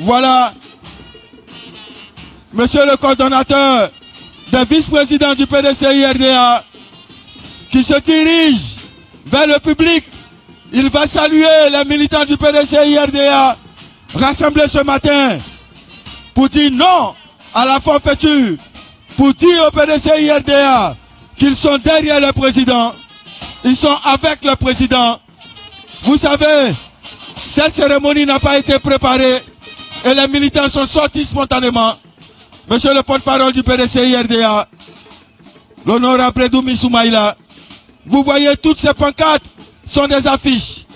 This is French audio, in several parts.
Voilà, monsieur le coordonnateur des vice-présidents du PDCI-RDA qui se dirige vers le public. Il va saluer les militants du PDCI-RDA rassemblés ce matin pour dire non à la forfaiture, pour dire au PDCI-RDA qu'ils sont derrière le président, ils sont avec le président. Vous savez, cette cérémonie n'a pas été préparée et les militants sont sortis spontanément. Monsieur le porte-parole du PDCI-RDA, l'honorable Edoumi Soumaïla, vous voyez toutes ces pancartes sont des affiches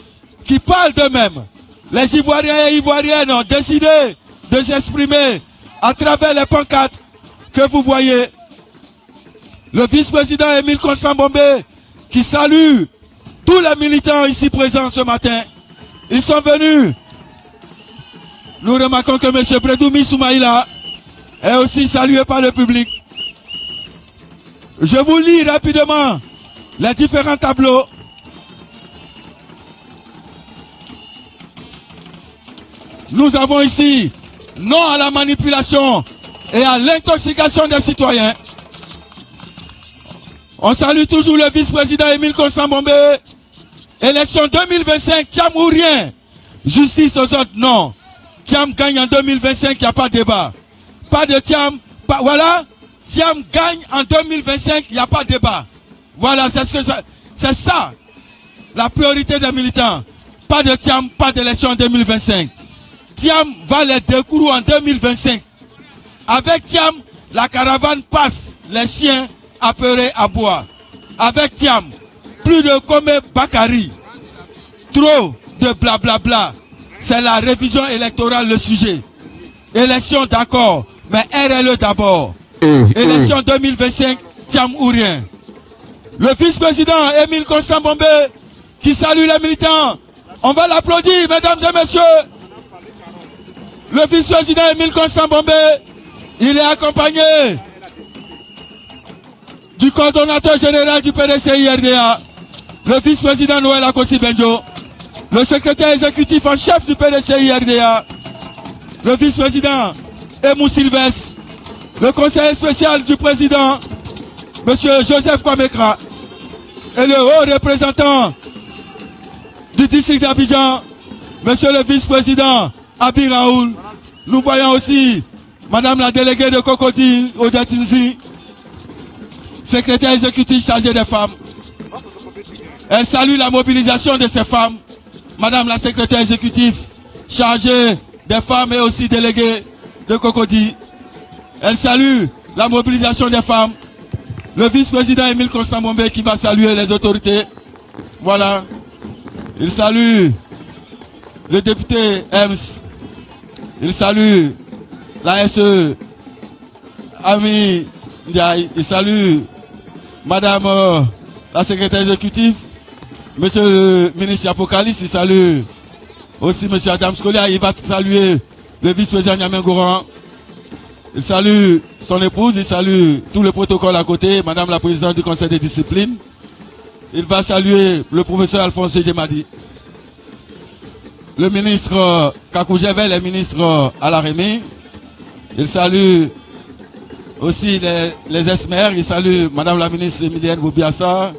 qui parlent d'eux-mêmes. Les Ivoiriens et Ivoiriennes ont décidé de s'exprimer à travers les pancartes que vous voyez. Le vice-président Émile Constant Bombé qui salue tous les militants ici présents ce matin. Ils sont venus. Nous remarquons que M. Edoumi Soumaïla est aussi salué par le public. Je vous lis rapidement les différents tableaux. Nous avons ici non à la manipulation et à l'intoxication des citoyens. On salue toujours le vice-président Émile Constant Bombé. Élection 2025, Thiam ou rien. Justice aux autres, non. Thiam gagne en 2025, il n'y a pas de débat. Pas de Thiam, voilà. Thiam gagne en 2025, il n'y a pas de débat. Voilà, c'est ça, la priorité des militants. Pas de Thiam, pas d'élection en 2025. Thiam va les découvrir en 2025. Avec Thiam, la caravane passe, les chiens apeurés à bois. Avec Thiam, plus de Komé Bakari. Trop de blablabla. C'est la révision électorale le sujet. Élection d'accord, mais RLE d'abord. Élection 2025, Thiam ou rien. Le vice-président Émile Constant Bombé qui salue les militants. On va l'applaudir, mesdames et messieurs. Le vice-président Émile Constant Bombé, il est accompagné du coordonnateur général du PDCI-RDA, le vice-président Noël Akossi Benjo, le secrétaire exécutif en chef du PDCI-RDA, le vice-président Emou Sylvestre, le conseiller spécial du président, M. Joseph Kwamekra, et le haut représentant du district d'Abidjan, M. le vice-président Abi Raoul. Nous voyons aussi Madame la déléguée de Cocody, Odette Nzi, secrétaire exécutif chargé des femmes. Elle salue la mobilisation de ces femmes. Madame la secrétaire exécutive chargée des femmes et aussi déléguée de Cocody. Elle salue la mobilisation des femmes. Le vice-président Émile Constant Bombé qui va saluer les autorités. Voilà. Il salue le député Ems. Il salue la SE Ami Ndiaye. Il salue Madame la secrétaire exécutive. Monsieur le ministre Apocalypse. Il salue aussi Monsieur Adam Scolia. Il va saluer le vice-président Niamey Goran. Il salue son épouse. Il salue tout le protocole à côté. Madame la présidente du conseil de discipline. Il va saluer le professeur Alphonse Djemadi. Le ministre Kakou Jevel, le ministre Alarémy. Il salue aussi les ex-maires. Il salue Madame la ministre Emilienne Boubiassa,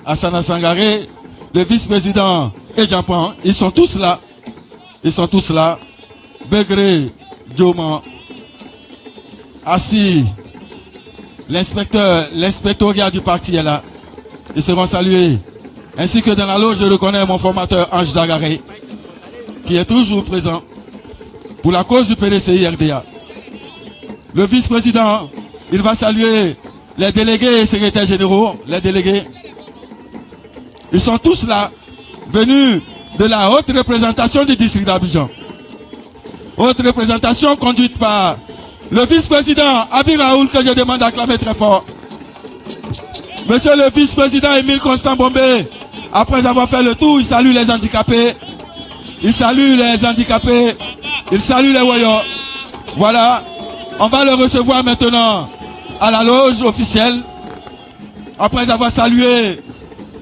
Assana Sangaré, le vice-président Edjampan. Ils sont tous là. Ils sont tous là. Begré Dioman. Assis. L'inspectorat du parti est là. Ils seront salués. Ainsi que dans la loge, je reconnais mon formateur Ange Dagaré, qui est toujours présent pour la cause du PDCI-RDA. Le vice-président, il va saluer les délégués et secrétaires généraux, les délégués. Ils sont tous là, venus de la haute représentation du district d'Abidjan. Haute représentation conduite par le vice-président Abi Raoul, que je demande d'acclamer très fort. Monsieur le vice-président Émile Constant Bombé, après avoir fait le tour, il salue les handicapés. Il salue les handicapés. Il salue les voyants. Voilà. On va le recevoir maintenant à la loge officielle. Après avoir salué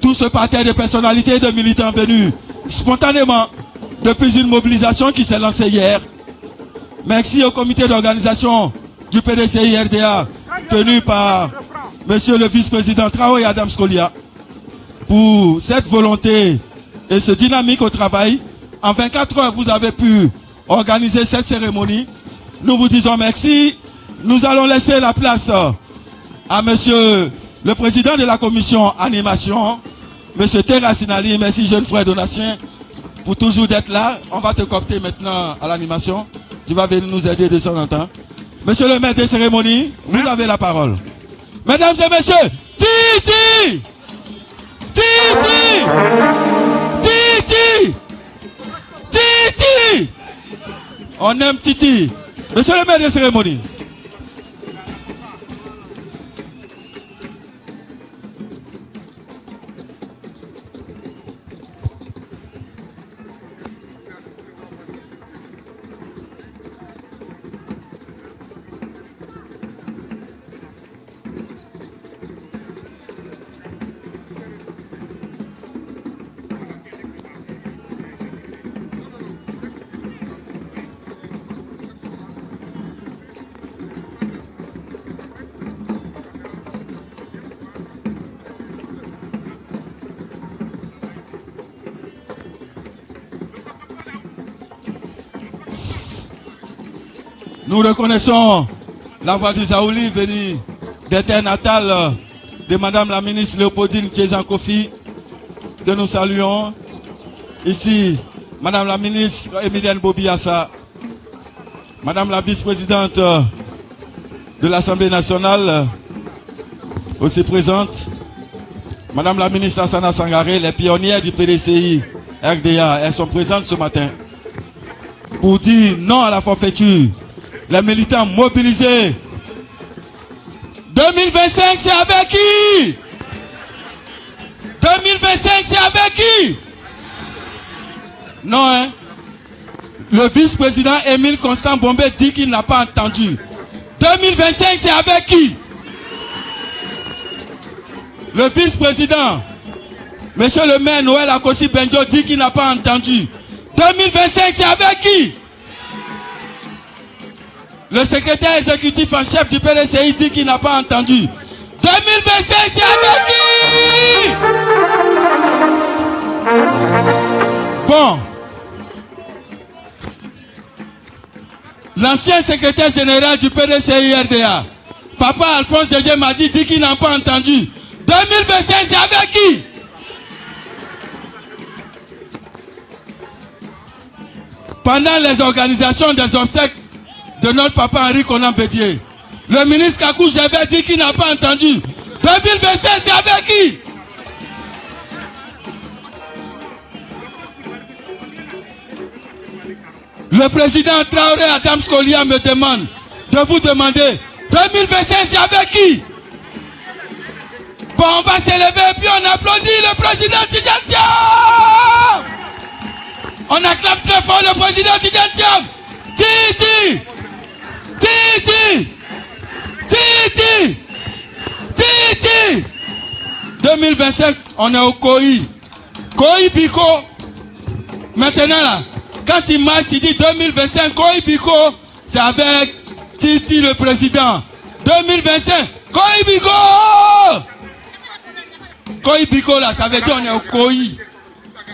tout ce parterre de personnalités et de militants venus spontanément depuis une mobilisation qui s'est lancée hier. Merci au comité d'organisation du PDCI RDA, tenu par monsieur le vice-président Traoré Adam Scolia, pour cette volonté et ce dynamique au travail. En 24 heures, vous avez pu organiser cette cérémonie. Nous vous disons merci. Nous allons laisser la place à monsieur le président de la commission animation, monsieur Terracinali. Merci jeune frère Donatien pour toujours d'être là. On va te coopter maintenant à l'animation. Tu vas venir nous aider de temps en temps. Monsieur le maître des cérémonies, vous avez la parole. Mesdames et messieurs, Titi! Titi! Titi! Titi! On aime Titi. Monsieur le maître des cérémonies. Nous reconnaissons la voix du Zaouli venue des terres natales de Madame la ministre Léopoldine Tchezan-Kofi, que nous saluons. Ici, Madame la ministre Emilienne Bobiassa, Madame la vice-présidente de l'Assemblée nationale, aussi présente, Madame la ministre Hassana Sangaré, les pionnières du PDCI RDA, elles sont présentes ce matin pour dire non à la forfaiture. Les militants mobilisés. 2025, c'est avec qui? 2025, c'est avec qui? Non, hein? Le vice-président Émile Constant Bombé dit qu'il n'a pas entendu. 2025, c'est avec qui? Le vice-président, monsieur le maire Noël Akossi Benjo dit qu'il n'a pas entendu. 2025, c'est avec qui? Le secrétaire exécutif en chef du PDCI dit qu'il n'a pas entendu. 2025, c'est avec qui? Bon. L'ancien secrétaire général du PDCI RDA, Papa Alphonse Djé Madi, dit qu'il n'a pas entendu. 2025, c'est avec qui? Pendant les organisations des obsèques de notre papa Henri Konan Bédié, le ministre Kakou J'avais dit qu'il n'a pas entendu. 2025, c'est avec qui? Le président Traoré Adam Scolia me demande de vous demander 2025, c'est avec qui? Bon, on va s'élever et puis on applaudit le président Tidjane Thiam. On acclame très fort le président Tidjane Thiam. Titi! Titi! Titi! Titi! 2025, on est au Koi. Koi Biko. Maintenant là, quand il marche, il dit 2025, Koi Biko, c'est avec Titi le président. 2025, Koi Biko! Koi Biko là, ça veut dire on est au Koi.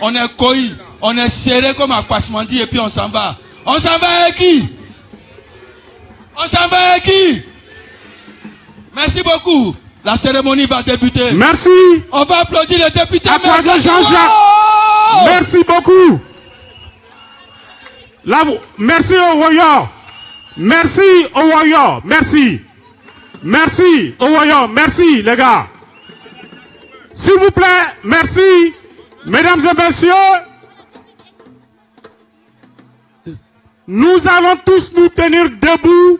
On est Koi. On est serré comme un Passemandi et puis on s'en va. On s'en va avec qui? On s'en va avec qui? Merci beaucoup. La cérémonie va débuter. Merci. On va applaudir le député. Applaudissez Jean-Jacques. Merci beaucoup. Là, merci au Royaume. Merci au Royaume. Merci. Merci au Royaume. Merci les gars. S'il vous plaît, merci. Mesdames et messieurs, nous allons tous nous tenir debout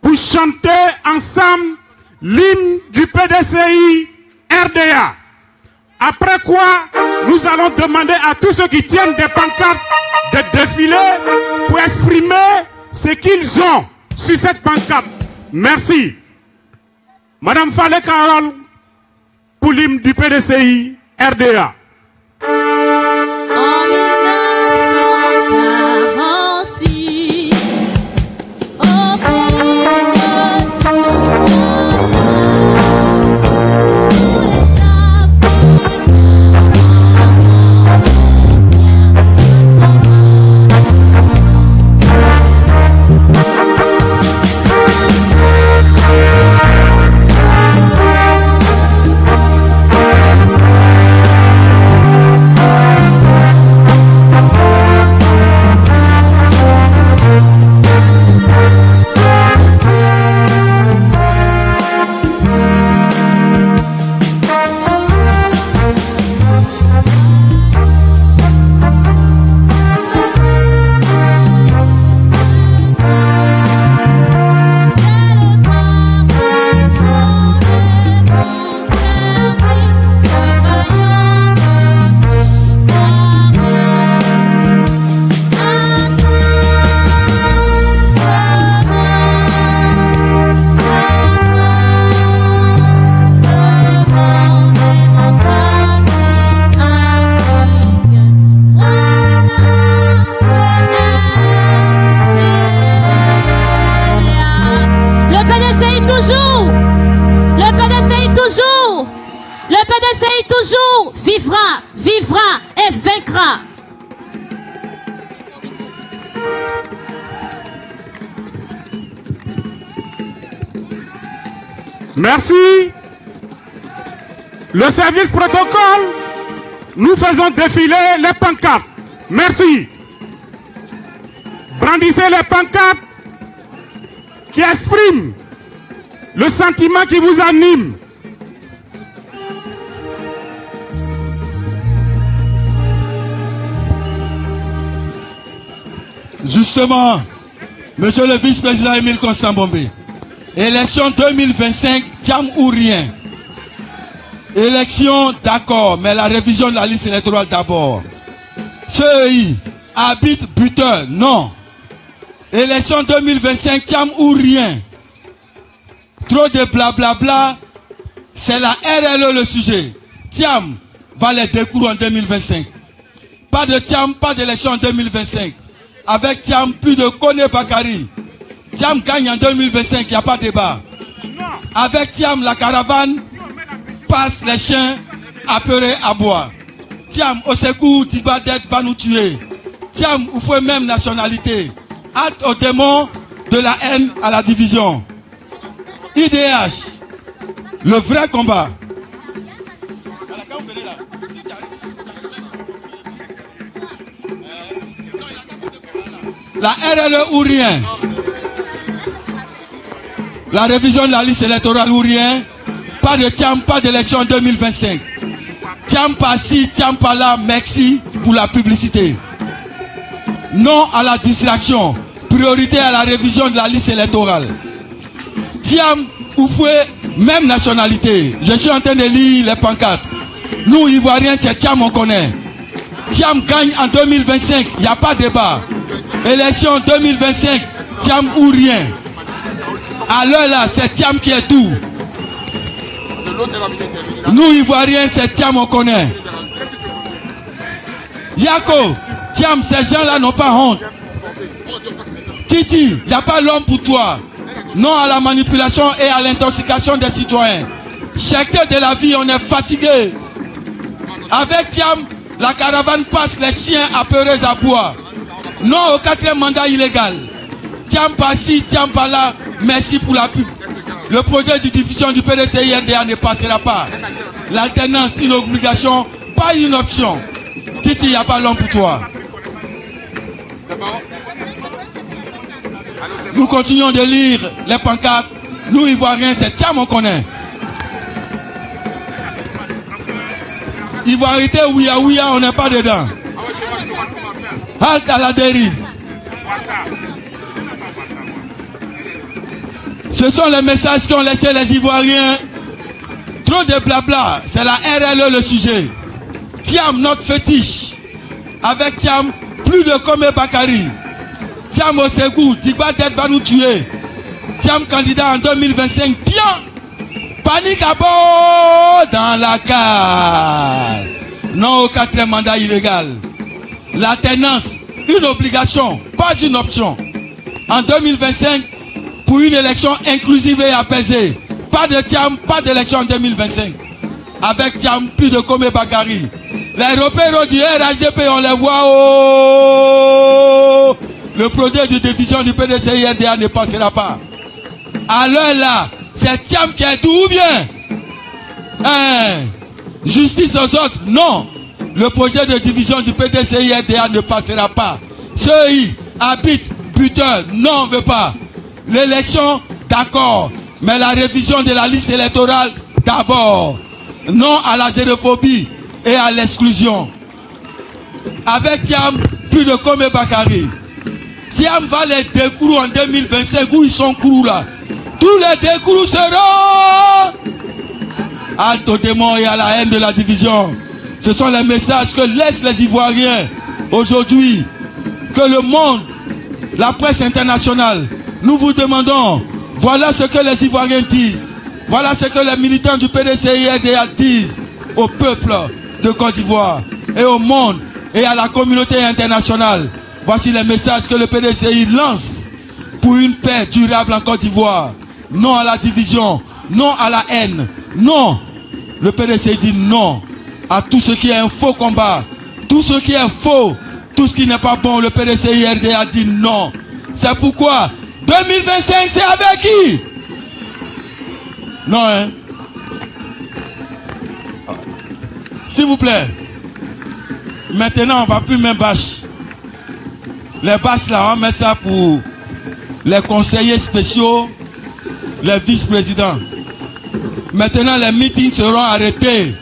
pour chanter ensemble l'hymne du PDCI RDA. Après quoi, nous allons demander à tous ceux qui tiennent des pancartes de défiler pour exprimer ce qu'ils ont sur cette pancarte. Merci. Madame Fallé Carole, pour l'hymne du PDCI RDA. En 1946, vivra, vivra et vaincra. Merci. Le service protocole, nous faisons défiler les pancartes. Merci. Brandissez les pancartes qui expriment le sentiment qui vous anime. Justement, monsieur le vice-président Émile Constant Bombé, élection 2025, tiam ou rien. Élection, d'accord, mais la révision de la liste électorale d'abord. CEI, habite buteur, non. Élection 2025, tiam ou rien. Trop de blablabla, c'est la RLE le sujet. Tiam va les décours en 2025. Pas de Tiam, pas d'élection en 2025. Avec Tiam, plus de Kone Bakari. Tiam gagne en 2025, il n'y a pas de débat. Avec Tiam, la caravane passe les chiens apeurés à bois. Tiam, au secours, Dibadet va nous tuer. Tiam, il faut même nationalité. Hâte au démon de la haine à la division. IDH, le vrai combat. La RLE ou rien. La révision de la liste électorale ou rien. Pas de Tiam, pas d'élection en 2025. Tiam pas ci, Tiam pas là, merci pour la publicité. Non à la distraction. Priorité à la révision de la liste électorale. Tiam, Oufoué, même nationalité. Je suis en train de lire les pancartes. Nous, Ivoiriens, c'est Tiam, on connaît. Tiam gagne en 2025, il n'y a pas de débat. Élection 2025, Tiam ou rien. À l'heure là, c'est Tiam qui est tout. Nous, Ivoiriens, c'est Tiam, on connaît. Yako, Tiam, ces gens-là n'ont pas honte. Titi, il n'y a pas l'homme pour toi. Non à la manipulation et à l'intoxication des citoyens. Secteur de la vie, on est fatigué. Avec Tiam, la caravane passe les chiens apeurés à bois. Non au 4e mandat illégal. Tiam pas ci, Tiam pas là. Merci pour la pub. Le projet de diffusion du PDCI-RDA ne passera pas. L'alternance, une obligation, pas une option. Titi, il n'y a pas l'homme pour toi. Nous continuons de lire les pancartes. Nous, Ivoiriens, c'est Tiam, on connaît. Ivoirité, ouïa, ouïa, on n'est pas dedans. Halte à la dérive. Ce sont les messages qu'ont laissé les Ivoiriens. Trop de blabla, c'est la RLE le sujet. Tiam, notre fétiche. Avec Tiam, plus de Kome Bakari. Tiam au secours, Dibadet va nous tuer. Tiam candidat en 2025, bien. Panique à bord dans la case. Non au 4e mandat illégal. L'alternance, une obligation, pas une option. En 2025, pour une élection inclusive et apaisée. Pas de Tiam, pas d'élection en 2025. Avec Tiam, plus de Kome Bakari. Les repères du RHDP, on les voit. Oh, le projet de division du PDCI-RDA ne passera pas. À l'heure là, c'est Tiam qui est tout ou bien justice aux autres, non. Le projet de division du PDCI-RDA ne passera pas. CEI, habite, buteur, non, on ne veut pas. L'élection, d'accord. Mais la révision de la liste électorale, d'abord. Non à la xénophobie et à l'exclusion. Avec Tiam, plus de Kome Bakari. Tiam va les décours en 2025, où ils sont courus là. Tous les décours seront halte au démon et à la haine de la division. Ce sont les messages que laissent les Ivoiriens aujourd'hui. Que le monde, la presse internationale, nous vous demandons, voilà ce que les Ivoiriens disent. Voilà ce que les militants du PDCI-RDA disent au peuple de Côte d'Ivoire et au monde et à la communauté internationale. Voici les messages que le PDCI lance pour une paix durable en Côte d'Ivoire. Non à la division, non à la haine, non. Le PDCI dit non à tout ce qui est un faux combat, tout ce qui est faux, tout ce qui n'est pas bon. Le PDCI-RDA a dit non. C'est pourquoi 2025, c'est avec qui? Non, hein? S'il vous plaît. Maintenant, on va plus même bâche. Les bâches là, on met ça pour les conseillers spéciaux, les vice-présidents. Maintenant, les meetings seront arrêtés.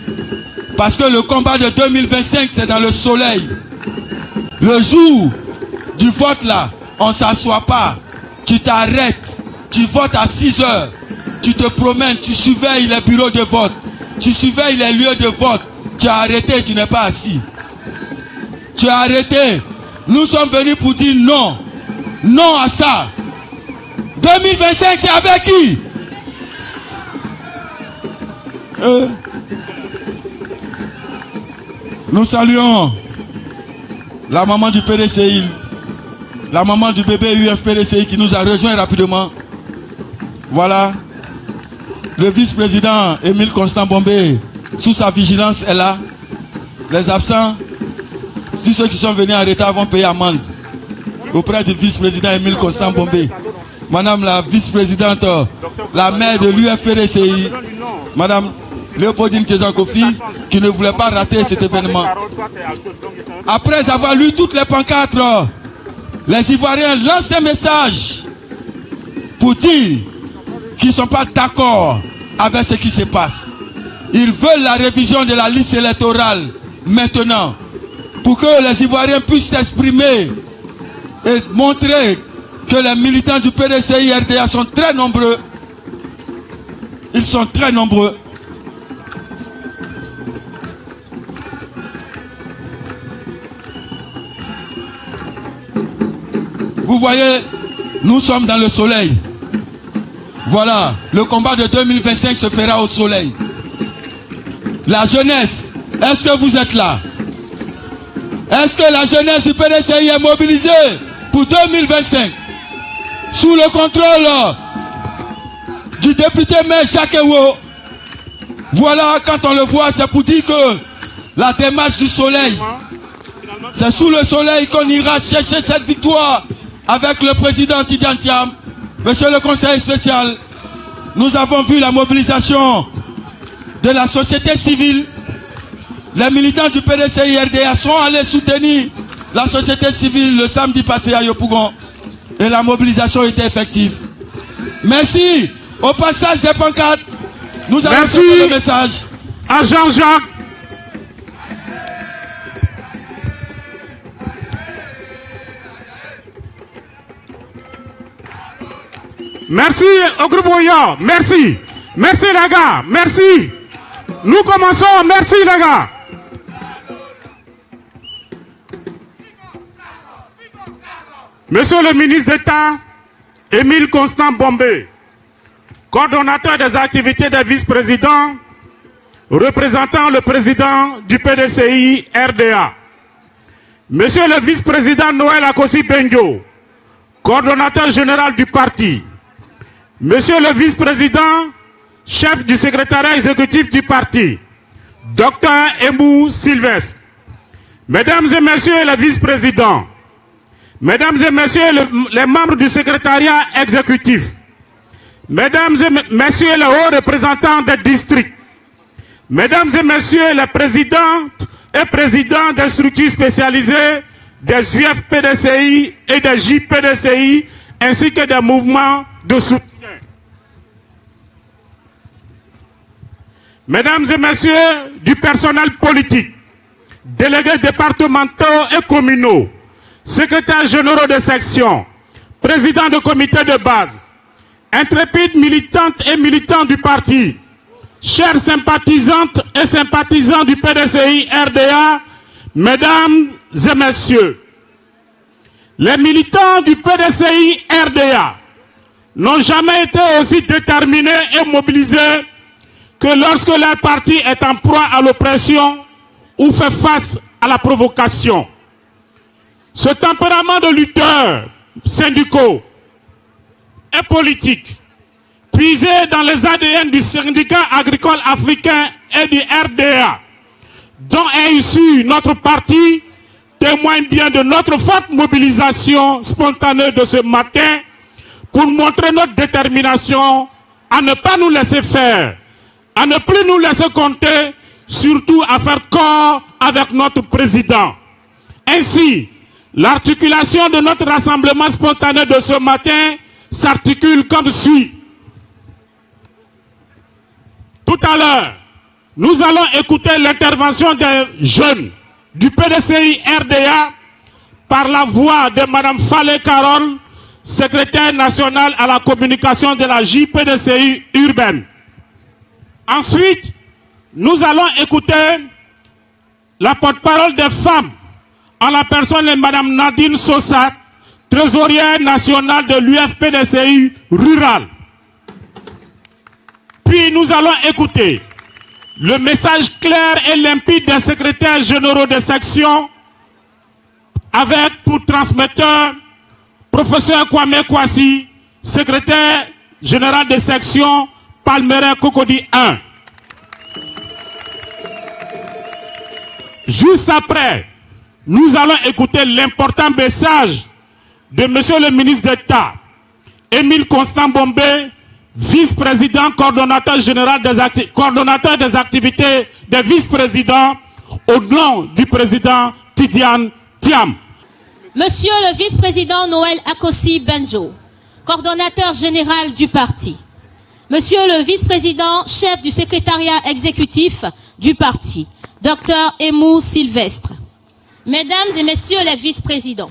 Parce que le combat de 2025, c'est dans le soleil. Le jour du vote là, on ne s'assoit pas. Tu t'arrêtes. Tu votes à 6 heures. Tu te promènes, tu surveilles les bureaux de vote. Tu surveilles les lieux de vote. Tu as arrêté, tu n'es pas assis. Tu as arrêté. Nous sommes venus pour dire non. Non à ça. 2025, c'est avec qui? Nous saluons la maman du PDCI, la maman du bébé UFPDCI qui nous a rejoint rapidement. Voilà. Le vice-président Émile Constant Bombé, sous sa vigilance, est là. Les absents, si ceux qui sont venus en retard vont payer amende auprès du vice-président Émile Constant Bombé. Madame la vice-présidente, la mère de l'UFPDCI, Madame Léopoldine Tezankofi, qui ne voulait pas rater cet événement. Après avoir lu toutes les pancartes, les Ivoiriens lancent des messages pour dire qu'ils ne sont pas d'accord avec ce qui se passe. Ils veulent la révision de la liste électorale maintenant, pour que les Ivoiriens puissent s'exprimer et montrer que les militants du PDCI-RDA sont très nombreux. Ils sont très nombreux. Vous voyez, nous sommes dans le soleil. Voilà, le combat de 2025 se fera au soleil. La jeunesse, est-ce que vous êtes là? Est-ce que la jeunesse du PDCI est mobilisée pour 2025? Sous le contrôle du député maire Jacques Ewo. Voilà, quand on le voit, c'est pour dire que la démarche du soleil, c'est sous le soleil qu'on ira chercher cette victoire avec le président Tidiane Thiam. Monsieur le conseiller spécial, nous avons vu la mobilisation de la société civile. Les militants du PDCI-RDA sont allés soutenir la société civile le samedi passé à Yopougon. Et la mobilisation était effective. Merci. Au passage des pancartes, nous allons faire le message à Jean-Jacques. Merci au groupe Oya. Merci. Merci les gars. Merci. Nous commençons. Merci les gars. Monsieur le ministre d'État, Émile Constant Bombé, coordonnateur des activités des vice-présidents, représentant le président du PDCI-RDA. Monsieur le vice-président Noël Akossi Benjo, coordonnateur général du parti. Monsieur le vice-président, chef du secrétariat exécutif du parti, Dr Emou Sylvestre. Mesdames et messieurs les vice-présidents, mesdames et messieurs les membres du secrétariat exécutif, mesdames et messieurs les hauts représentants des districts, mesdames et messieurs les présidentes et présidents des structures spécialisées, des UFPDCI et des JPDCI, ainsi que des mouvements de soutien. Mesdames et messieurs du personnel politique, délégués départementaux et communaux, secrétaires généraux de section, présidents de comité de base, intrépides militantes et militants du parti, chères sympathisantes et sympathisants du PDCI-RDA, mesdames et messieurs, les militants du PDCI-RDA n'ont jamais été aussi déterminés et mobilisés que lorsque leur parti est en proie à l'oppression ou fait face à la provocation. Ce tempérament de lutteurs syndicaux et politiques, puisé dans les ADN du syndicat agricole africain et du RDA, dont est issu notre parti témoigne bien de notre forte mobilisation spontanée de ce matin pour montrer notre détermination à ne pas nous laisser faire, à ne plus nous laisser compter, surtout à faire corps avec notre président. Ainsi, l'articulation de notre rassemblement spontané de ce matin s'articule comme suit. Tout à l'heure, nous allons écouter l'intervention des jeunes du PDCI RDA par la voix de Mme Fallé Carole, secrétaire nationale à la communication de la JPDCI urbaine. Ensuite, nous allons écouter la porte-parole des femmes en la personne de Mme Nadine Sossat, trésorière nationale de l'UFPDCI rural. Puis nous allons écouter le message clair et limpide des secrétaires généraux de section avec pour transmetteur professeur Kwame Kwasi, secrétaire général de section Palmeraie Cocody 1. Juste après, nous allons écouter l'important message de Monsieur le ministre d'État, Émile Constant Bombé, vice-président, coordonnateur général coordonnateur des activités des vice-présidents, au nom du président Tidiane Thiam. Monsieur le vice-président Noël Akossi Benjo, coordonnateur général du parti. Monsieur le vice-président, chef du secrétariat exécutif du parti, Dr Emou Sylvestre. Mesdames et messieurs les vice-présidents,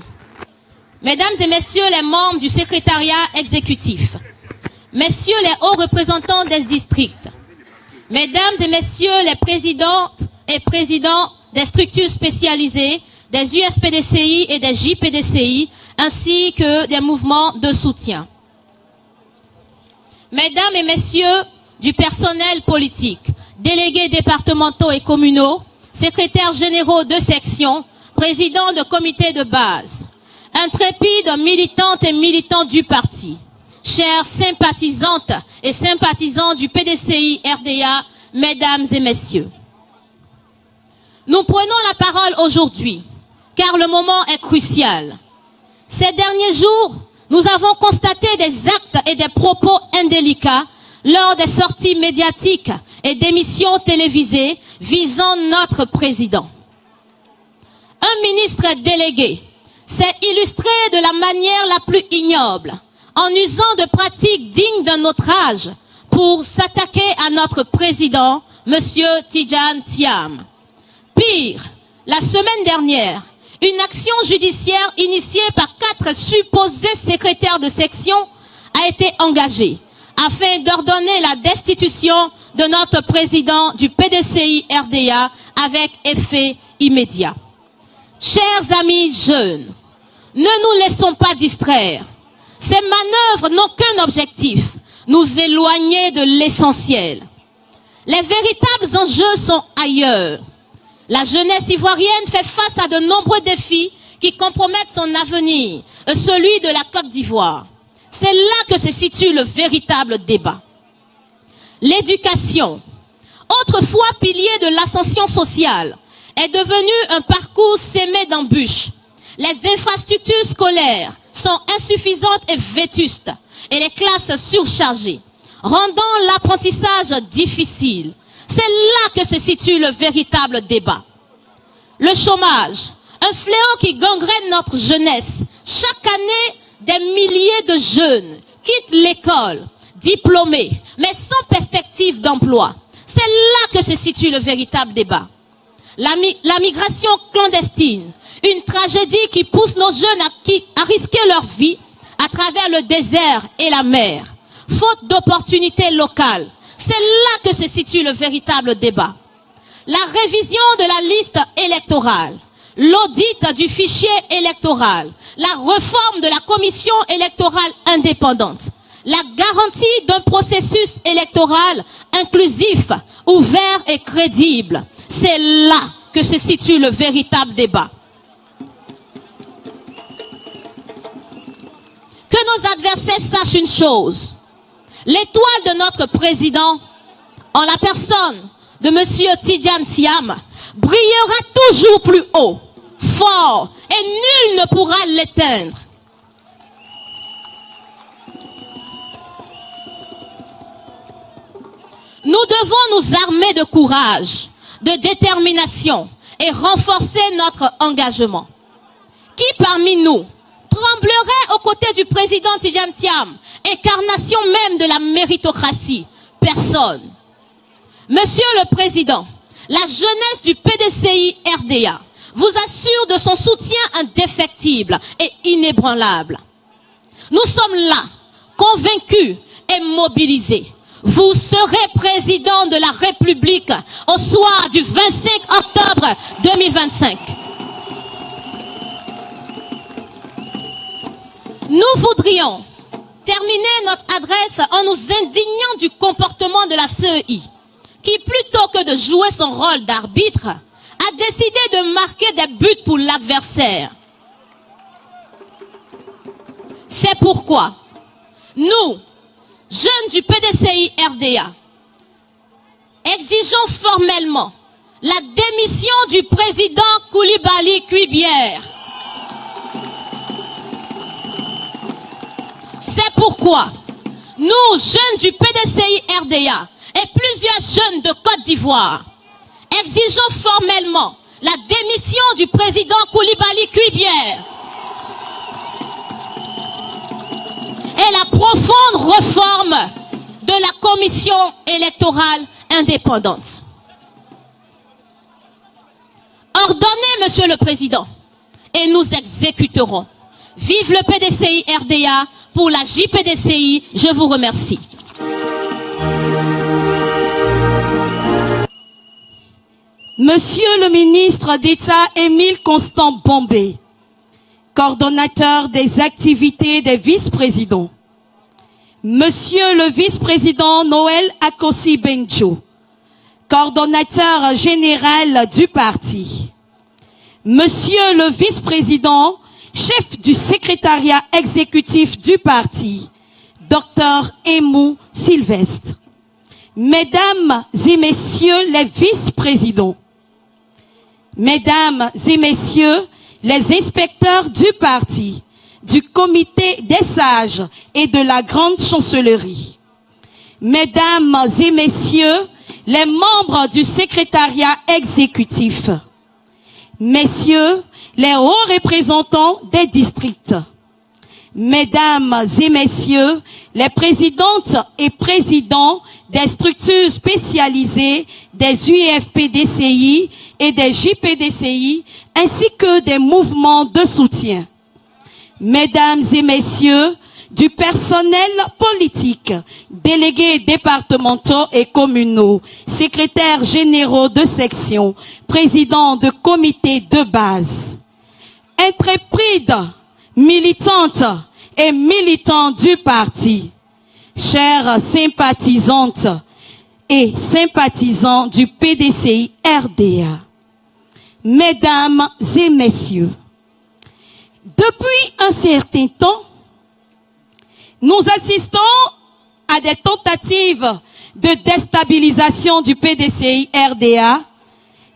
mesdames et messieurs les membres du secrétariat exécutif, messieurs les hauts représentants des districts, mesdames et messieurs les présidentes et présidents des structures spécialisées, des UFPDCI et des JPDCI, ainsi que des mouvements de soutien. Mesdames et messieurs du personnel politique, délégués départementaux et communaux, secrétaires généraux de section, présidents de comités de base, intrépides militantes et militants du parti, chères sympathisantes et sympathisants du PDCI RDA, mesdames et messieurs. Nous prenons la parole aujourd'hui, car le moment est crucial. Ces derniers jours, nous avons constaté des actes et des propos indélicats lors des sorties médiatiques et d'émissions télévisées visant notre président. Un ministre délégué s'est illustré de la manière la plus ignoble, en usant de pratiques dignes d'un autre âge pour s'attaquer à notre président, M. Tidiane Thiam. Pire, la semaine dernière, une action judiciaire initiée par 4 supposés secrétaires de section a été engagée afin d'ordonner la destitution de notre président du PDCI RDA avec effet immédiat. Chers amis jeunes, ne nous laissons pas distraire. Ces manœuvres n'ont qu'un objectif, nous éloigner de l'essentiel. Les véritables enjeux sont ailleurs. La jeunesse ivoirienne fait face à de nombreux défis qui compromettent son avenir, celui de la Côte d'Ivoire. C'est là que se situe le véritable débat. L'éducation, autrefois pilier de l'ascension sociale, est devenue un parcours sémé d'embûches. Les infrastructures scolaires sont insuffisantes et vétustes, et les classes surchargées, rendant l'apprentissage difficile. C'est là que se situe le véritable débat. Le chômage, un fléau qui gangrène notre jeunesse. Chaque année, des milliers de jeunes quittent l'école, diplômés, mais sans perspective d'emploi. C'est là que se situe le véritable débat. La migration clandestine, une tragédie qui pousse nos jeunes à risquer leur vie à travers le désert et la mer. Faute d'opportunités locales, c'est là que se situe le véritable débat. La révision de la liste électorale, l'audit du fichier électoral, la réforme de la commission électorale indépendante, la garantie d'un processus électoral inclusif, ouvert et crédible. C'est là que se situe le véritable débat. Que nos adversaires sachent une chose. L'étoile de notre président, en la personne de M. Tidiane Thiam, brillera toujours plus haut, fort, et nul ne pourra l'éteindre. Nous devons nous armer de courage, de détermination et renforcer notre engagement. Qui parmi nous tremblerait aux côtés du président Tidjane Thiam, incarnation même de la méritocratie? Personne. Monsieur le Président, la jeunesse du PDCI RDA vous assure de son soutien indéfectible et inébranlable. Nous sommes là, convaincus et mobilisés. Vous serez président de la République au soir du 25 octobre 2025. Nous voudrions terminer notre adresse en nous indignant du comportement de la CEI, qui, plutôt que de jouer son rôle d'arbitre, a décidé de marquer des buts pour l'adversaire. C'est pourquoi nous, jeunes du PDCI RDA, exigeons formellement la démission du président Koulibaly Kuibière. C'est pourquoi nous, jeunes du PDCI RDA et plusieurs jeunes de Côte d'Ivoire, exigeons formellement la démission du président Koulibaly Kuibière et la profonde réforme de la commission électorale indépendante. Ordonnez, Monsieur le Président, et nous exécuterons. Vive le PDCI RDA. Pour la JPDCI, je vous remercie. Monsieur le ministre d'État Émile Constant Bombé, coordonnateur des activités des vice-présidents. Monsieur le vice-président Noël Akossi Benjo, coordonnateur général du parti. Monsieur le vice-président, chef du secrétariat exécutif du parti, Dr Emou Sylvestre. Mesdames et messieurs les vice-présidents, mesdames et messieurs les inspecteurs du parti, du comité des sages et de la grande chancellerie, mesdames et messieurs les membres du secrétariat exécutif, messieurs les hauts représentants des districts, mesdames et messieurs les présidentes et présidents des structures spécialisées des UFPDCI et des JPDCI, ainsi que des mouvements de soutien, mesdames et messieurs du personnel politique, délégués départementaux et communaux, secrétaires généraux de section, présidents de comités de base, intrépides, militantes et militants du parti, chères sympathisantes et sympathisants du PDCI RDA, mesdames et messieurs, depuis un certain temps, nous assistons à des tentatives de déstabilisation du PDCI RDA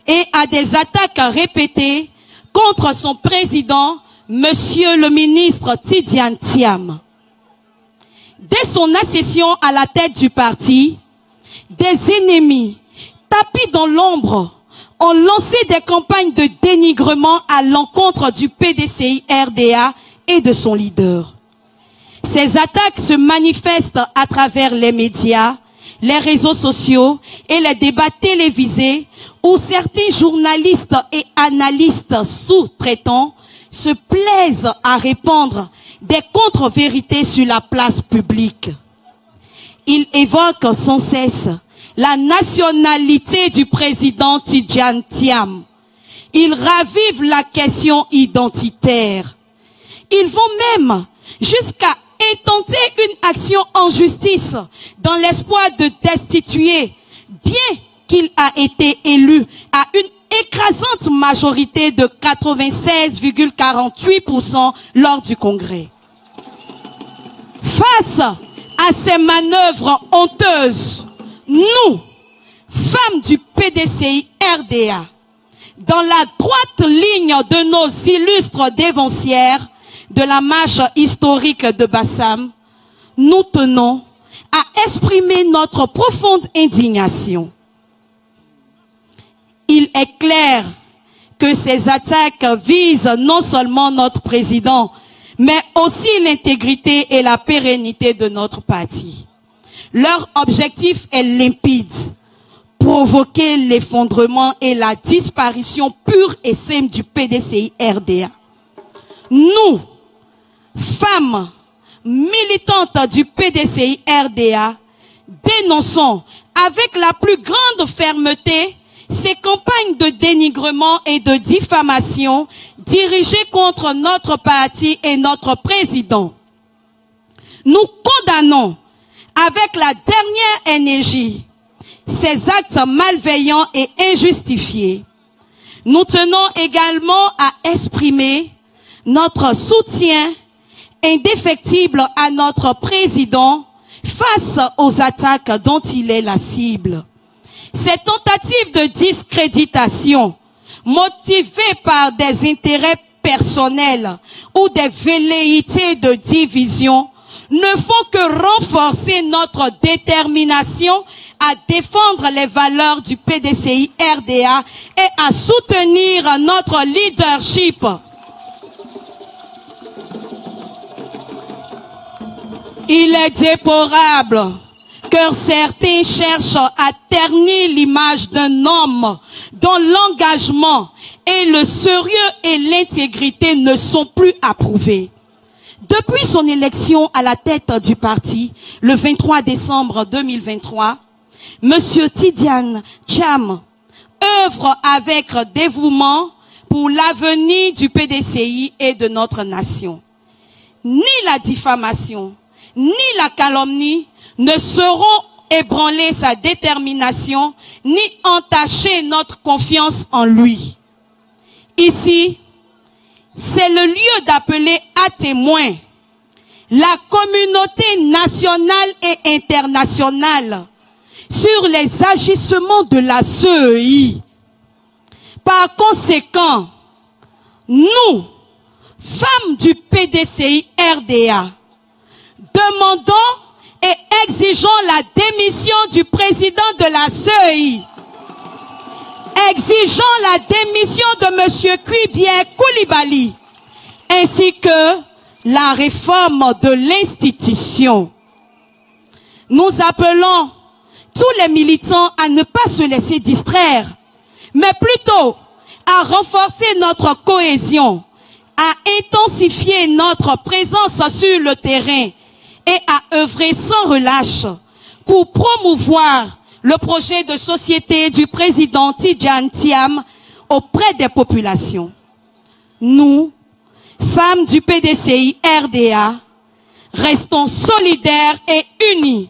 et à des attaques répétées contre son président, Monsieur le ministre Tidjane Thiam. Dès son accession à la tête du parti, des ennemis tapis dans l'ombre ont lancé des campagnes de dénigrement à l'encontre du PDCI RDA et de son leader. Ces attaques se manifestent à travers les médias, les réseaux sociaux et les débats télévisés où certains journalistes et analystes sous-traitants se plaisent à répandre des contre-vérités sur la place publique. Ils évoquent sans cesse la nationalité du président Tidjane Thiam. Ils ravivent la question identitaire. Ils vont même jusqu'à intenter une action en justice dans l'espoir de destituer, bien qu'il a été élu à une écrasante majorité de 96,48% lors du Congrès. Face à ces manœuvres honteuses, nous, femmes du PDCI RDA, dans la droite ligne de nos illustres dévancières de la marche historique de Bassam, nous tenons à exprimer notre profonde indignation. Il est clair que ces attaques visent non seulement notre président, mais aussi l'intégrité et la pérennité de notre parti. Leur objectif est limpide: provoquer l'effondrement et la disparition pure et simple du PDCI-RDA. Nous, femmes militantes du PDCI-RDA, dénonçons avec la plus grande fermeté ces campagnes de dénigrement et de diffamation dirigées contre notre parti et notre président. Nous condamnons avec la dernière énergie ces actes malveillants et injustifiés. Nous tenons également à exprimer notre soutien indéfectible à notre président face aux attaques dont il est la cible. Ces tentatives de discréditation motivées par des intérêts personnels ou des velléités de division ne font que renforcer notre détermination à défendre les valeurs du PDCI-RDA et à soutenir notre leadership. Il est déplorable que certains cherchent à ternir l'image d'un homme dont l'engagement et le sérieux et l'intégrité ne sont plus approuvés. Depuis son élection à la tête du parti, le 23 décembre 2023, M. Tidjane Thiam œuvre avec dévouement pour l'avenir du PDCI et de notre nation. Ni la diffamation, ni la calomnie ne sauront ébranler sa détermination, ni entacher notre confiance en lui. Ici, c'est le lieu d'appeler à témoin la communauté nationale et internationale sur les agissements de la CEI. Par conséquent, nous, femmes du PDCI-RDA, demandons et exigeons la démission du président de la CEI. Exigeons la démission de M. Kuibier Koulibaly, ainsi que la réforme de l'institution. Nous appelons tous les militants à ne pas se laisser distraire, mais plutôt à renforcer notre cohésion, à intensifier notre présence sur le terrain et à œuvrer sans relâche pour promouvoir le projet de société du président Tidjane Thiam auprès des populations. Nous, femmes du PDCI-RDA, restons solidaires et unis.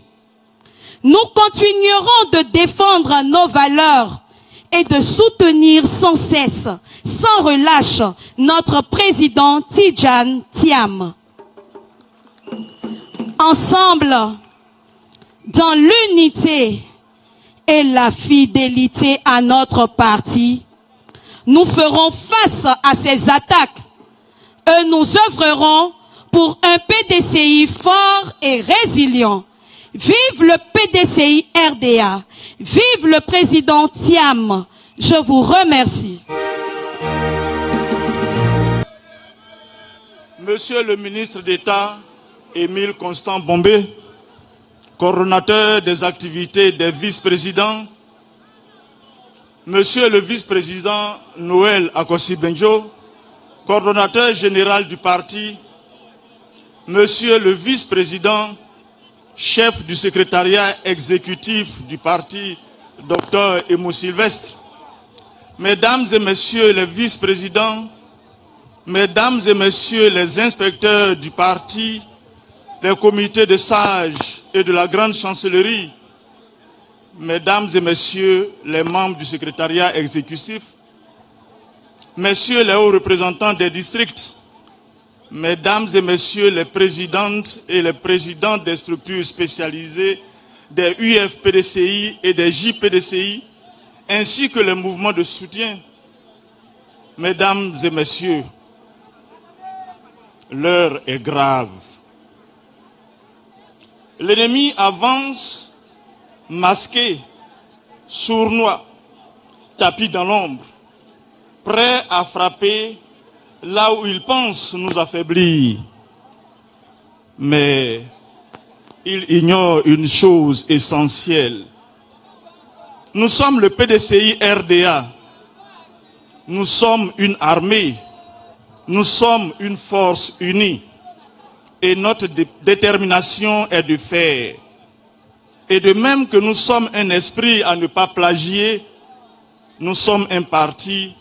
Nous continuerons de défendre nos valeurs et de soutenir sans cesse, sans relâche, notre président Tidjane Thiam. Ensemble, dans l'unité et la fidélité à notre parti, nous ferons face à ces attaques et nous œuvrerons pour un PDCI fort et résilient. Vive le PDCI-RDA, vive le président Thiam. Je vous remercie. Monsieur le ministre d'État, Émile Constant Bombé, coordonnateur des activités des vice-présidents, Monsieur le vice-président Noël Akossi Benjo, coordonnateur général du parti, Monsieur le vice-président, chef du secrétariat exécutif du parti, Dr Emo Sylvestre, Mesdames et Messieurs les vice-présidents, Mesdames et Messieurs les inspecteurs du parti, les comités de sages et de la grande chancellerie, Mesdames et Messieurs les membres du secrétariat exécutif, Messieurs les hauts représentants des districts, Mesdames et Messieurs les présidentes et les présidents des structures spécialisées des UFPDCI et des JPDCI, ainsi que les mouvements de soutien, Mesdames et messieurs, l'heure est grave. L'ennemi avance, masqué, sournois, tapis dans l'ombre, prêt à frapper là où il pense nous affaiblir. Mais il ignore une chose essentielle. Nous sommes le PDCI RDA. Nous sommes une armée. Nous sommes une force unie. Et notre détermination est de faire. Et de même que nous sommes un esprit à ne pas plagier, nous sommes un parti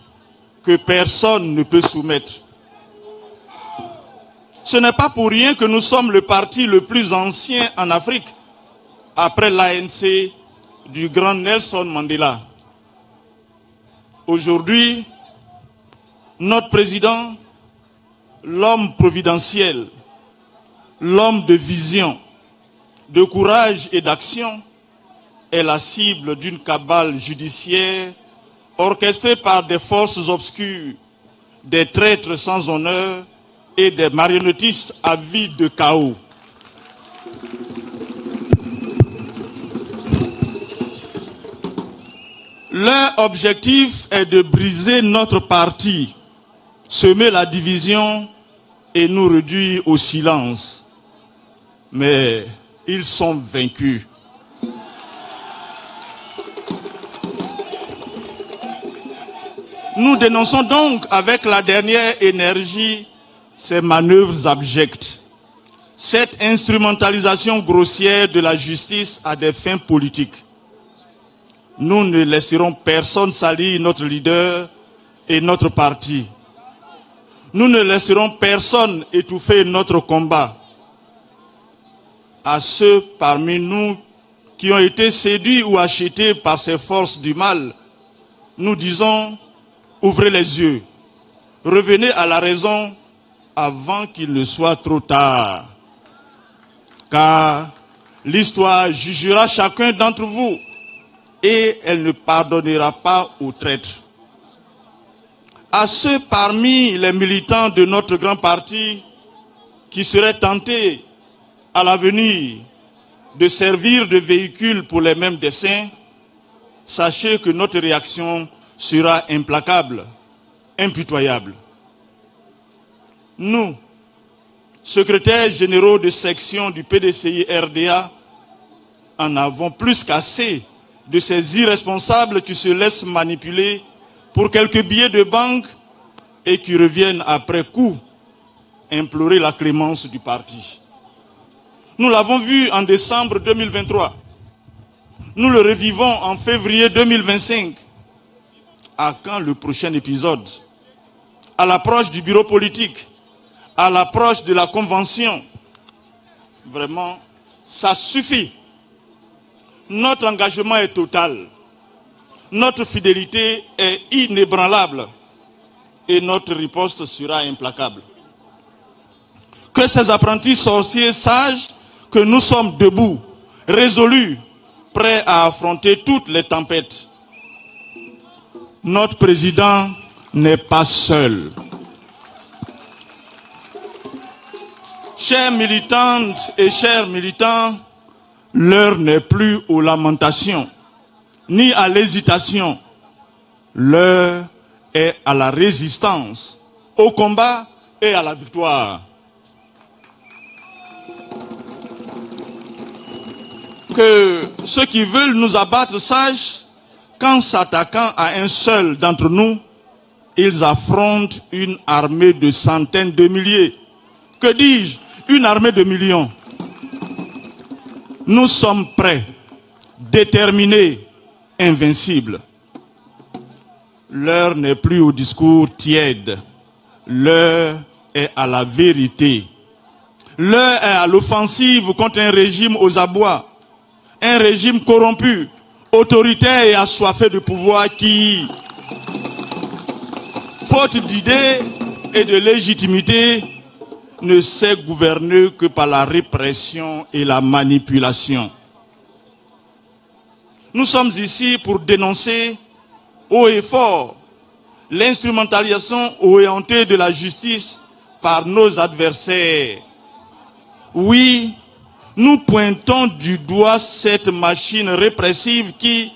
que personne ne peut soumettre. Ce n'est pas pour rien que nous sommes le parti le plus ancien en Afrique, après l'ANC du grand Nelson Mandela. Aujourd'hui, notre président, l'homme providentiel, l'homme de vision, de courage et d'action, est la cible d'une cabale judiciaire orchestrée par des forces obscures, des traîtres sans honneur et des marionnettistes avides de chaos. Leur objectif est de briser notre parti, semer la division et nous réduire au silence. Mais ils sont vaincus. Nous dénonçons donc avec la dernière énergie ces manœuvres abjectes, cette instrumentalisation grossière de la justice à des fins politiques. Nous ne laisserons personne salir notre leader et notre parti. Nous ne laisserons personne étouffer notre combat. À ceux parmi nous qui ont été séduits ou achetés par ces forces du mal, nous disons, ouvrez les yeux, revenez à la raison avant qu'il ne soit trop tard. Car l'histoire jugera chacun d'entre vous et elle ne pardonnera pas aux traîtres. À ceux parmi les militants de notre grand parti qui seraient tentés à l'avenir de servir de véhicule pour les mêmes desseins, sachez que notre réaction sera implacable, impitoyable. Nous, secrétaires généraux de section du PDCI RDA, en avons plus qu'assez de ces irresponsables qui se laissent manipuler pour quelques billets de banque et qui reviennent après coup implorer la clémence du parti. Nous l'avons vu en décembre 2023. Nous le revivons en février 2025. À quand le prochain épisode? À l'approche du bureau politique, à l'approche de la convention. Vraiment, ça suffit. Notre engagement est total. Notre fidélité est inébranlable. Et notre riposte sera implacable. Que ces apprentis sorciers sachent que nous sommes debout, résolus, prêts à affronter toutes les tempêtes. Notre président n'est pas seul. Chères militantes et chers militants, l'heure n'est plus aux lamentations, ni à l'hésitation. L'heure est à la résistance, au combat et à la victoire. Que ceux qui veulent nous abattre sachent qu'en s'attaquant à un seul d'entre nous, ils affrontent une armée de centaines de milliers. Que dis-je? Une armée de millions. Nous sommes prêts, déterminés, invincibles. L'heure n'est plus au discours tiède. L'heure est à la vérité. L'heure est à l'offensive contre un régime aux abois. Un régime corrompu, autoritaire et assoiffé de pouvoir qui, faute d'idées et de légitimité, ne sait gouverner que par la répression et la manipulation. Nous sommes ici pour dénoncer haut et fort l'instrumentalisation orientée de la justice par nos adversaires. Oui, nous pointons du doigt cette machine répressive qui,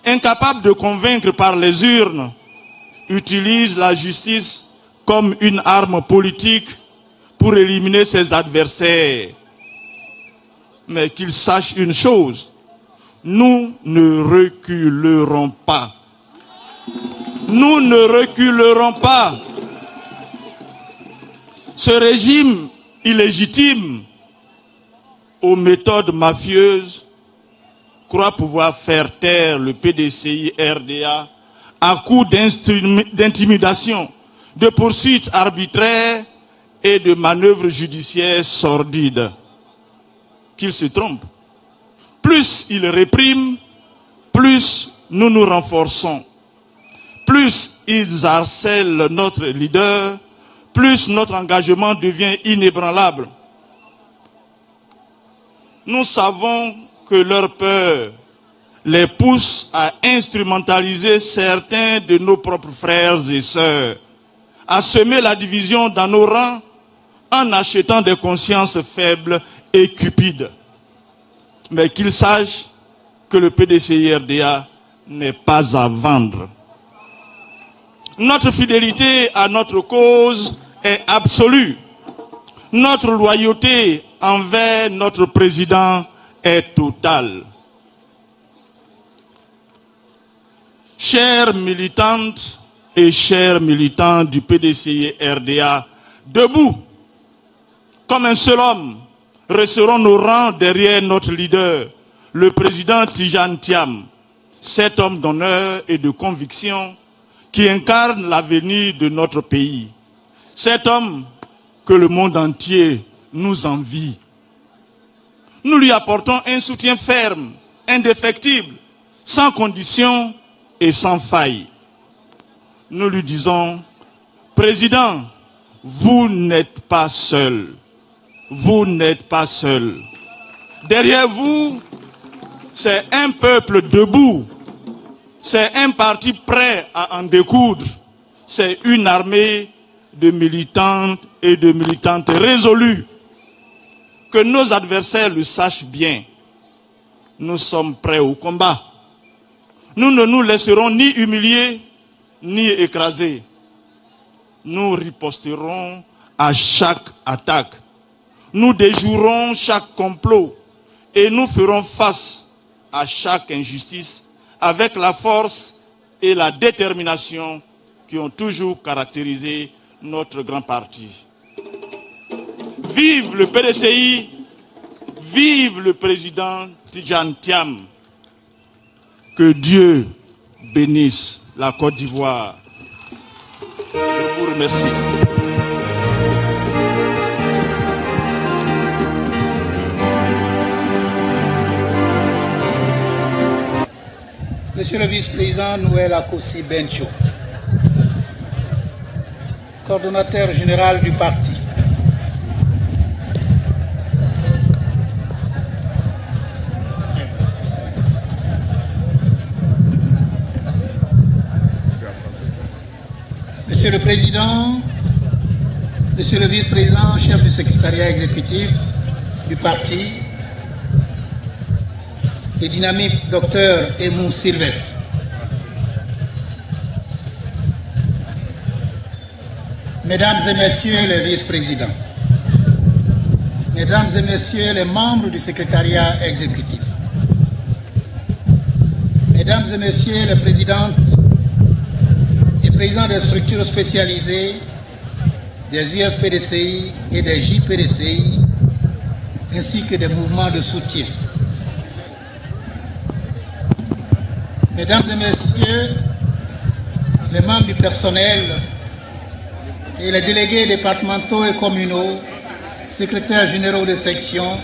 incapable de convaincre par les urnes, utilise la justice comme une arme politique pour éliminer ses adversaires. Mais qu'ils sachent une chose, nous ne reculerons pas. Nous ne reculerons pas. Ce régime illégitime aux méthodes mafieuses croit pouvoir faire taire le PDCI-RDA à coup d'intimidation, de poursuites arbitraires et de manœuvres judiciaires sordides. Qu'ils se trompent. Plus ils répriment, plus nous nous renforçons. Plus ils harcèlent notre leader, plus notre engagement devient inébranlable. Nous savons que leur peur les pousse à instrumentaliser certains de nos propres frères et sœurs, à semer la division dans nos rangs en achetant des consciences faibles et cupides. Mais qu'ils sachent que le PDCI-RDA n'est pas à vendre. Notre fidélité à notre cause est absolue. Notre loyauté envers notre président est totale. Chères militantes et chers militants du PDCI-RDA, debout, comme un seul homme, resterons nos rangs derrière notre leader, le président Tidjane Thiam, cet homme d'honneur et de conviction qui incarne l'avenir de notre pays. Cet homme que le monde entier nous envie. Nous lui apportons un soutien ferme, indéfectible, sans condition et sans faille. Nous lui disons, Président, vous n'êtes pas seul. Vous n'êtes pas seul. Derrière vous, c'est un peuple debout. C'est un parti prêt à en découdre. C'est une armée de militantes et de militantes résolues. Que nos adversaires le sachent bien. Nous sommes prêts au combat. Nous ne nous laisserons ni humilier, ni écraser. Nous riposterons à chaque attaque. Nous déjouerons chaque complot et nous ferons face à chaque injustice avec la force et la détermination qui ont toujours caractérisé notre grand parti. Vive le PDCI, vive le président Tidjane Thiam. Que Dieu bénisse la Côte d'Ivoire. Je vous remercie. Monsieur le vice-président Noël Akossi Bencho, coordonnateur général du parti. Monsieur le président, monsieur le vice-président, chef du secrétariat exécutif du parti, le dynamique docteur Emou Sylvestre. Mesdames et messieurs les vice-présidents, mesdames et messieurs les membres du secrétariat exécutif, mesdames et messieurs les présidentes et présidents des structures spécialisées, des UFPDCI et des JPDCI, ainsi que des mouvements de soutien. Mesdames et messieurs, les membres du personnel et les délégués départementaux et communaux, secrétaires généraux de section,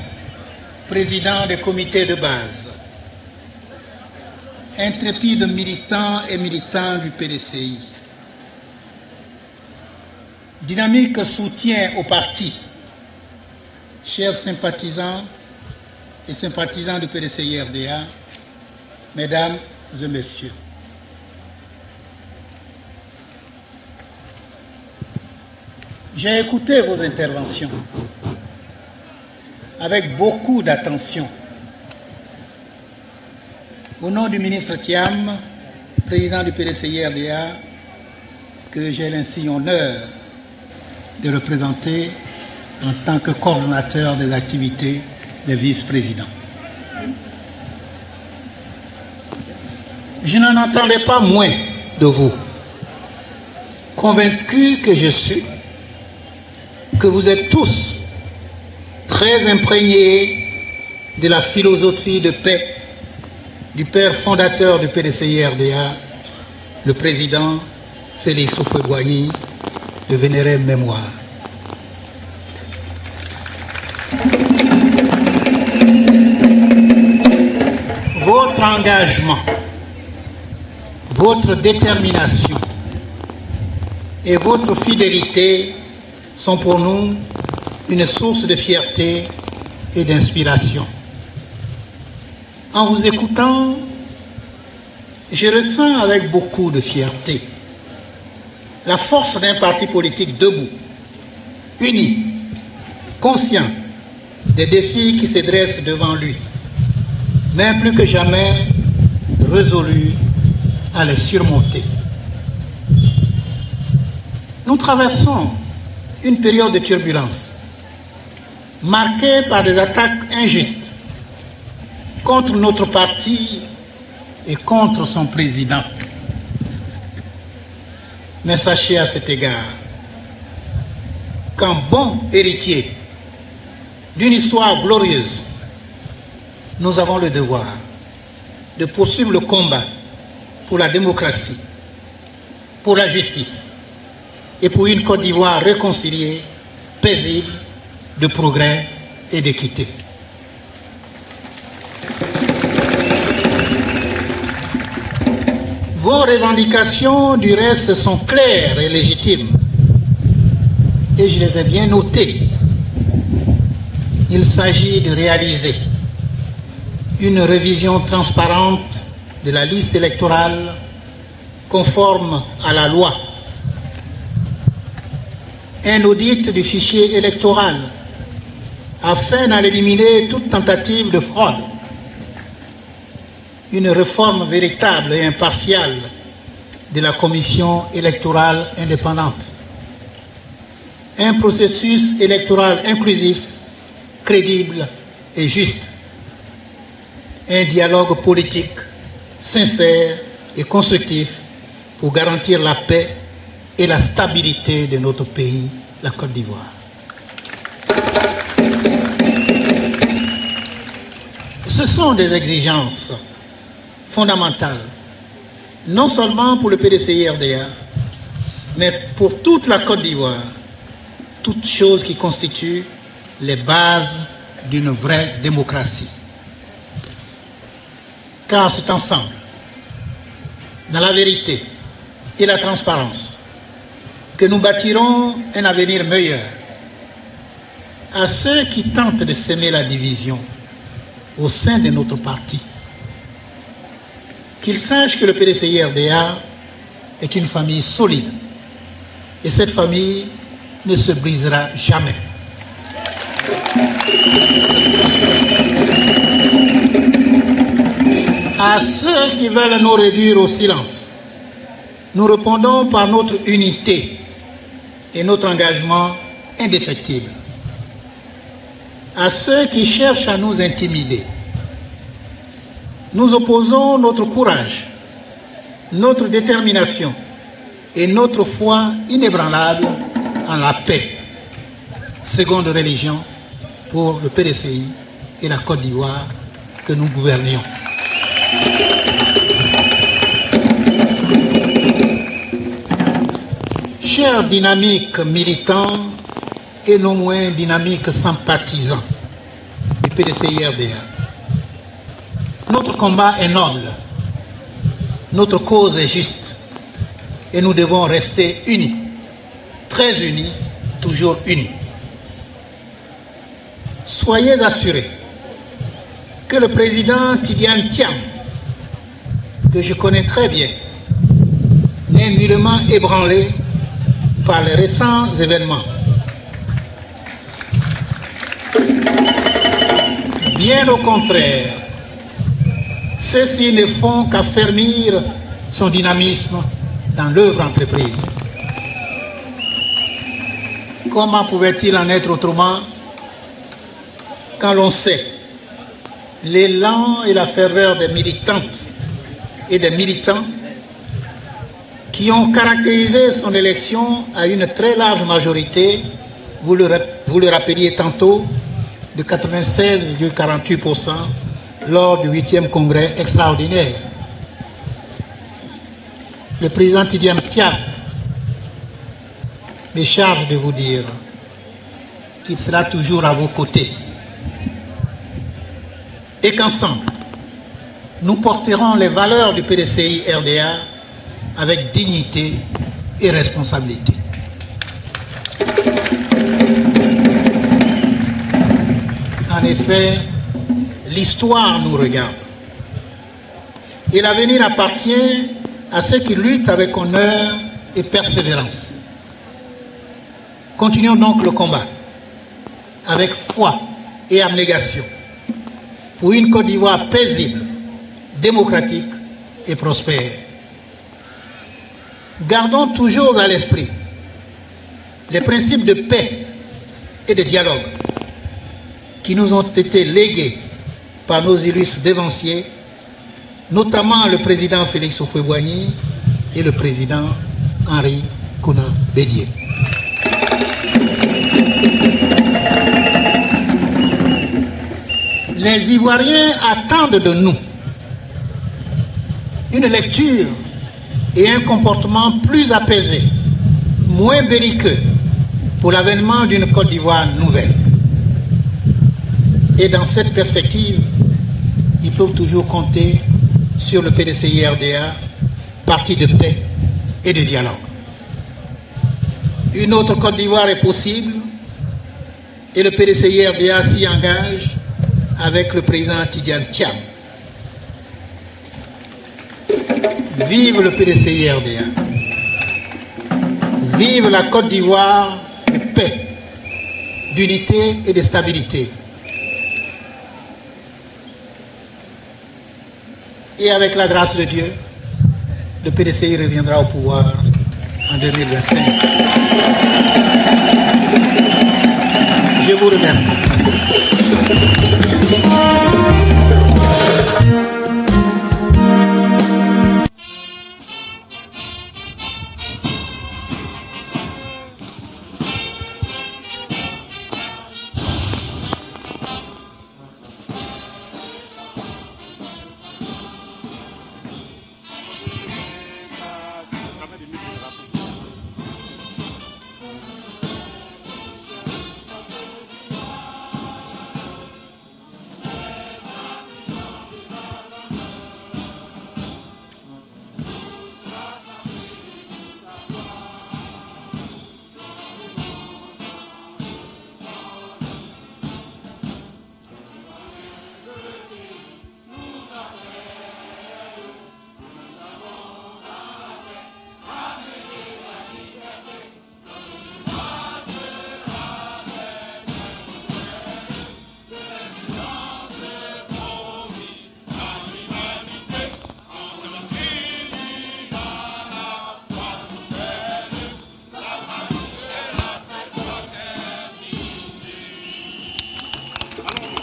présidents des comités de base, intrépides militants et militants du PDCI, dynamique soutien au parti, chers sympathisants et sympathisants du PDCI-RDA, mesdames et messieurs. J'ai écouté vos interventions avec beaucoup d'attention. Au nom du ministre Thiam, président du PDCI-RDA, que j'ai l'insigne honneur de représenter en tant que coordonnateur des activités des vice-présidents. Je n'en entendais pas moins de vous, convaincu que je suis, que vous êtes tous très imprégnés de la philosophie de paix du père fondateur du PDCI-RDA, le président Félix Houphouët-Boigny, de vénérée mémoire. Votre engagement, votre détermination et votre fidélité sont pour nous une source de fierté et d'inspiration. En vous écoutant, je ressens avec beaucoup de fierté la force d'un parti politique debout, uni, conscient des défis qui se dressent devant lui, mais plus que jamais résolu à les surmonter. Nous traversons une période de turbulence marquée par des attaques injustes contre notre parti et contre son président. Mais sachez à cet égard qu'en bon héritier d'une histoire glorieuse, nous avons le devoir de poursuivre le combat pour la démocratie, pour la justice et pour une Côte d'Ivoire réconciliée, paisible, de progrès et d'équité. Vos revendications du reste sont claires et légitimes et je les ai bien notées. Il s'agit de réaliser une révision transparente de la liste électorale conforme à la loi, un audit du fichier électoral afin d'en éliminer toute tentative de fraude, une réforme véritable et impartiale de la commission électorale indépendante, un processus électoral inclusif, crédible et juste, un dialogue politique sincère et constructif pour garantir la paix et la stabilité de notre pays, la Côte d'Ivoire. Ce sont des exigences fondamentales, non seulement pour le PDCI-RDA, mais pour toute la Côte d'Ivoire, toutes choses qui constituent les bases d'une vraie démocratie. Car c'est ensemble, dans la vérité et la transparence, que nous bâtirons un avenir meilleur. À ceux qui tentent de semer la division au sein de notre parti, qu'ils sachent que le PDCI-RDA est une famille solide et cette famille ne se brisera jamais. À ceux qui veulent nous réduire au silence, nous répondons par notre unité et notre engagement indéfectible. À ceux qui cherchent à nous intimider, nous opposons notre courage, notre détermination et notre foi inébranlable en la paix, seconde religion pour le PDCI et la Côte d'Ivoire que nous gouvernions. Chers dynamiques militants et non moins dynamiques sympathisants du PDCI-RDA, notre combat est noble, notre cause est juste et nous devons rester unis, très unis, toujours unis. Soyez assurés que le président Tidjane Thiam, que je connais très bien, n'est nullement ébranlé par les récents événements Bien au contraire, ceux-ci ne font qu'affermir son dynamisme dans l'œuvre entreprise. Comment pouvait-il en être autrement quand l'on sait l'élan et la ferveur des militantes et des militants qui ont caractérisé son élection à une très large majorité, vous le rappeliez tantôt, de 96,48% lors du 8e congrès extraordinaire. Le président Tidjane Thiam me charge de vous dire qu'il sera toujours à vos côtés et qu'ensemble, nous porterons les valeurs du PDCI RDA avec dignité et responsabilité. En effet, l'histoire nous regarde et l'avenir appartient à ceux qui luttent avec honneur et persévérance. Continuons donc le combat avec foi et abnégation pour une Côte d'Ivoire paisible, démocratique et prospère. Gardons toujours à l'esprit les principes de paix et de dialogue qui nous ont été légués par nos illustres dévanciers, notamment le président Félix Houphouët-Boigny et le président Henri Konan Bédié. Les Ivoiriens attendent de nous une lecture et un comportement plus apaisé, moins belliqueux pour l'avènement d'une Côte d'Ivoire nouvelle. Et dans cette perspective, ils peuvent toujours compter sur le PDCI RDA, parti de paix et de dialogue. Une autre Côte d'Ivoire est possible et le PDCI RDA s'y engage avec le président Tidjane Thiam. Vive le PDCI RDA. Vive la Côte d'Ivoire de paix, d'unité et de stabilité. Et avec la grâce de Dieu, le PDCI reviendra au pouvoir en 2025. Je vous remercie.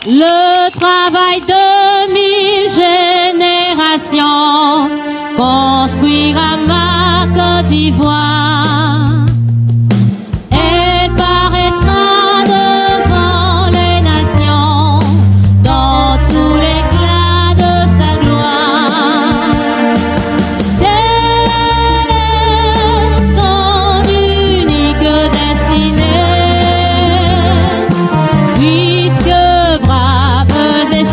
Le travail de 1000 générations construira ma Côte d'Ivoire. Elle paraîtra devant les nations dans tout l'éclat de sa gloire. Telle est son unique destinée, puisque braves et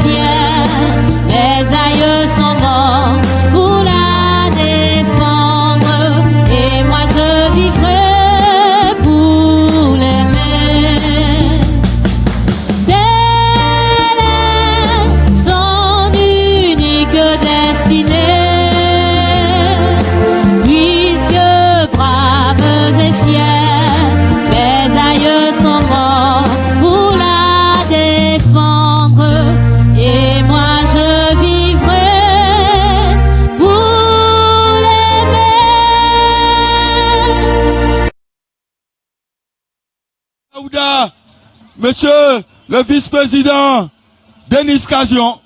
Monsieur le vice-président Denis Casion,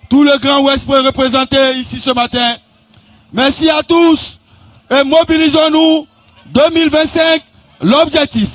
tout le Grand Ouest pour représenter ici ce matin. Merci à tous et mobilisons-nous 2025, l'objectif.